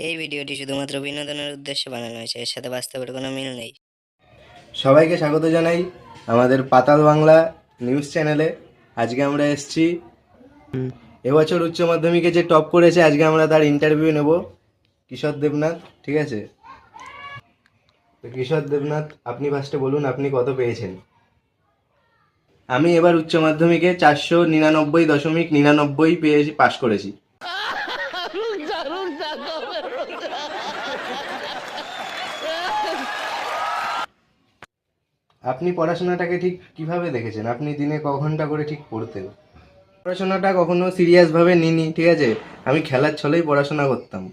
এই ভিডিওটি শুধুমাত্র বিনোদনের উদ্দেশ্যে বানানো হয়েছে, এর সাথে বাস্তবের কোনো মিল নেই। সবাইকে স্বাগত জানাই আমাদের পাতাল বাংলা নিউজ চ্যানেলে। আজকে আমরা এসেছি এবছর উচ্চ মাধ্যমিকে যে টপ করেছে, আজকে আমরা তার ইন্টারভিউ নেব। কিশোর দেবনাথ, ঠিক আছে? তো কিশোর দেবনাথ, আপনি ফার্স্টে বলুন আপনি কত পেয়েছেন। আমি এবার উচ্চ মাধ্যমিকে 499.99 পেয়েছি, পাশ করেছি। আপনি পড়াশোনাটাকে ঠিক কিভাবে দেখেছেন? আপনি দিনে ক ঘন্টা করে ঠিক পড়তেন? পড়াশোনাটা কখনো সিরিয়াসভাবে নিইনি, ঠিক আছে? আমি খেলার ছলেই পড়াশোনা করতাম।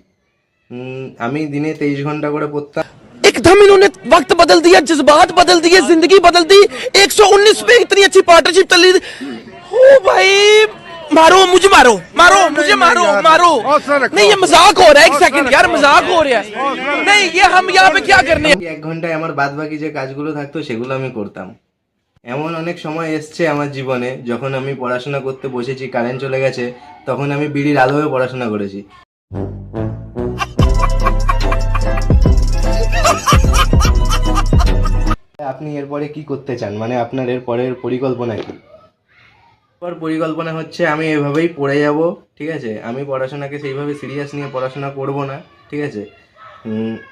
আমি দিনে 23 ঘন্টা করে পড়তাম। एकदम इन्होंने वक्त बदल दिया, जज्बात बदल दिए, जिंदगी बदल दी। 119 पे इतनी अच्छी पार्टनरशिप चली। ओ भाई, मारो मुझे, मारो मारो मुझे, मारो मारो। नहीं, ये मजाक हो रहा है। एक सेकंड यार, मजाक हो रहा है। नहीं, ये हम यहाँ पे क्या करने। 1 ঘন্টায় আমার বাদ বাকি যে কাজগুলো থাকতো সেগুলো আমি করতাম। এমন অনেক সময় এসছে আমার জীবনে যখন আমি পড়াশোনা করতে বসেছি, কারেন্ট চলে গেছে, তখন আমি বিড়ির আলোয় পড়াশোনা করেছি। আপনি এরপরে কি করতে চান? মানে আপনার এর পরের পরিকল্পনা কি? পরিকল্পনা হচ্ছে আমি এভাবেই পড়ে যাব, ঠিক আছে? আমি পড়াশোনাকে সেইভাবে সিরিয়াস নিয়ে পড়াশোনা করব না, ঠিক আছে?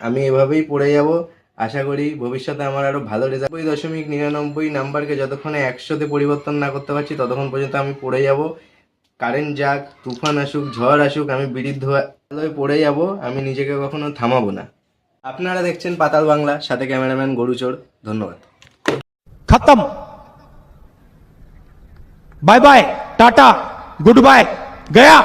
আমি এভাবেই পড়ে যাব। আশা করি ভবিষ্যতে আমার আরও ভালো রেজাল্ট। 99.99 নাম্বারকে যতক্ষণে 100-তে পরিবর্তন না করতে পারছি ততক্ষণ পর্যন্ত আমি পড়ে যাব। কারেন্ট যাক, তুফান আসুক, ঝড় আসুক, আমি বিড়ির ধোঁয়ায় পড়ে যাব। আমি নিজেকে কখনো থামাবো না। আপনারা দেখছেন পাতাল বাংলা, সাথে ক্যামেরাম্যান গরুচোর। ধন্যবাদ। खत्म। Bye bye, tata, goodbye, गया।